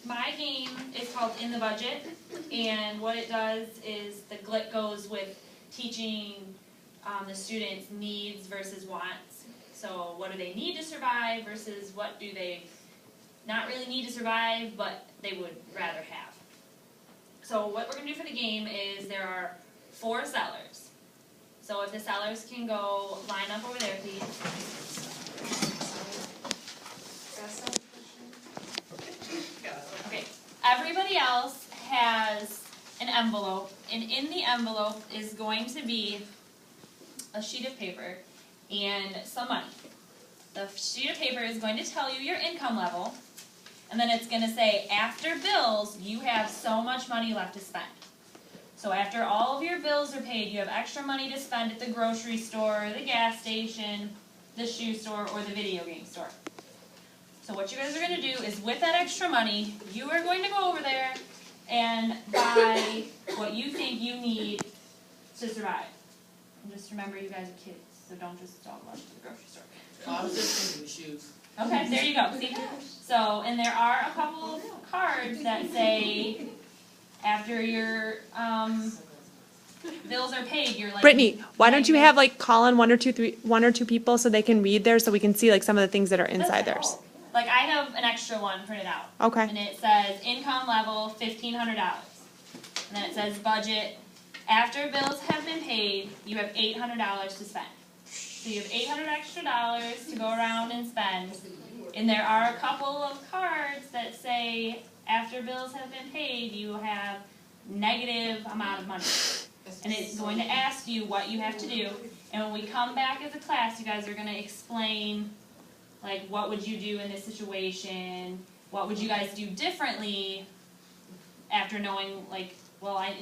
my game is called In the Budget, and what it does is the GLIT goes with teaching the students needs versus wants. So what do they need to survive versus what do they not really need to survive, but they would rather have. So what we're going to do for the game is there are 4 sellers. So if the sellers can go line up over there, please. Okay. Everybody else has an envelope, and in the envelope is going to be a sheet of paper and some money. The sheet of paper is going to tell you your income level, and then it's going to say, after bills, you have so much money left to spend. So after all of your bills are paid, you have extra money to spend at the grocery store, the gas station, the shoe store, or the video game store. So what you guys are going to do is, with that extra money, you are going to go over there and buy what you think you need to survive. And just remember, you guys are kids, so don't just all rush to the grocery store. I was just thinking shoes. Okay, there you go. See? So, and there are a couple of cards that say, after your bills are paid, you're like... Brittany, why don't you have like call in one or two people so they can read theirs, so we can see like some of the things that are inside theirs. Like, I have an extra one printed out. Okay. And it says income level $1,500. And then it says budget. After bills have been paid, you have $800 to spend. So you have $800 extra to go around and spend. And there are a couple of cards that say after bills have been paid, you have negative amount of money. And it's going to ask you what you have to do. And when we come back as a class, you guys are going to explain, like, what would you do in this situation? What would you guys do differently after knowing, like, well, I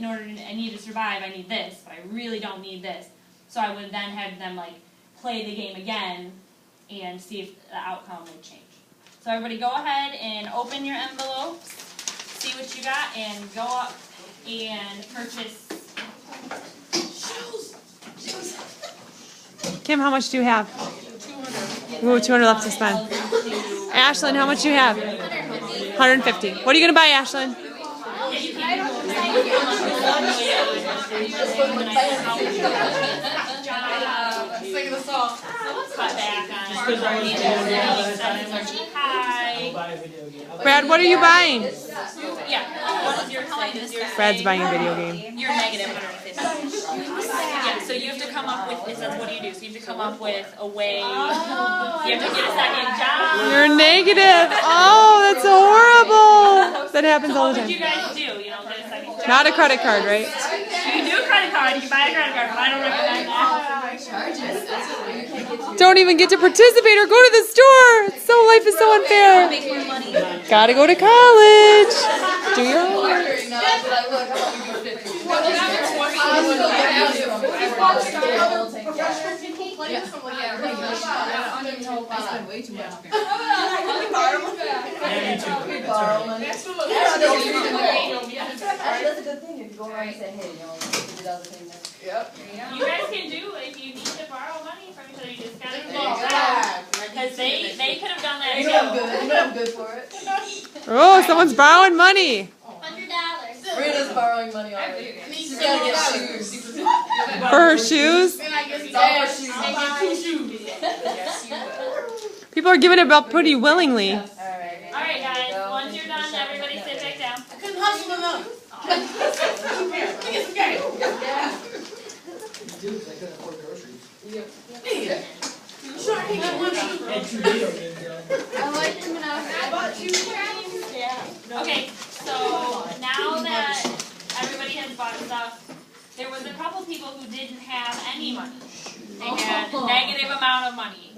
need to survive, I need this, but I really don't need this. So I would then have them, like, play the game again and see if the outcome would change. So everybody go ahead and open your envelopes, see what you got, and go up and purchase shoes. Kim, how much do you have? 200. Ooh, 200 left to spend. Ashlyn, how much do you have? 150. What are you going to buy, Ashlyn? Sing the song. Cut back on Brad, what are you buying? Yeah. What is your Brad's buying a video game. You're negative 150. Yeah, so you have to come up with, it says what do you do? So you have to come up with a way, you have to get a second job. You're negative. Oh, that's horrible. That happens all the What would you time. guys do? You know, get a second job. Not a credit card, right? You can do a credit card, you can buy a credit card, but I don't recommend that. Don't even get to participate or go to the store. So life is so unfair. Gotta go to college. Do your homework. That's a good thing if you go around and say, hey, you know, $50 a thing. Yep. You guys can do, if you need to borrow money from each other, you just gotta involve them. Because they could have done that You too. know I'm good. You know I'm good for it. Oh, someone's borrowing money. $100. Rita's borrowing money already. She's gotta get shoes. For her shoes? And I guess it's all her shoes. And get 2 shoes. People are giving it up pretty willingly. Alright guys, once you're done, everybody sit back down. I couldn't hustle enough. It's okay. Dude, I couldn't afford groceries. Yeah. Sure, I can get 1 shoe. And 2 video games, I like them and I bought you Okay, so now that everybody has bought stuff, there was a couple people who didn't have any money. They had a negative amount of money.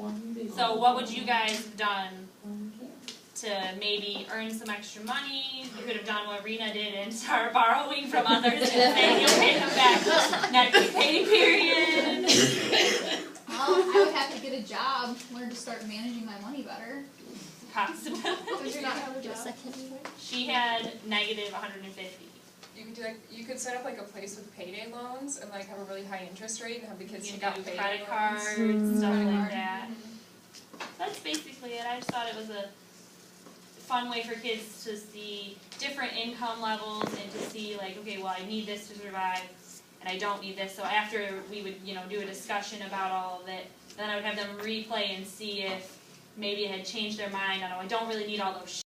So what would you guys have done to maybe earn some extra money? You could have done what Rena did and start borrowing from others and say you'll pay them back next pay period. I would have to get a job, learn to start managing my money better. Possibility. Would you not have a job? She had negative 150. You could do you could set up like a place with payday loans and like have a really high interest rate and have the kids You take can out do payday credit loans. cards, stuff like that. That's basically it. I just thought it was a fun way for kids to see different income levels and to see like, okay, well, I need this to survive and I don't need this. So after we would, do a discussion about all of it, then I would have them replay and see if maybe it had changed their mind. I don't really need all those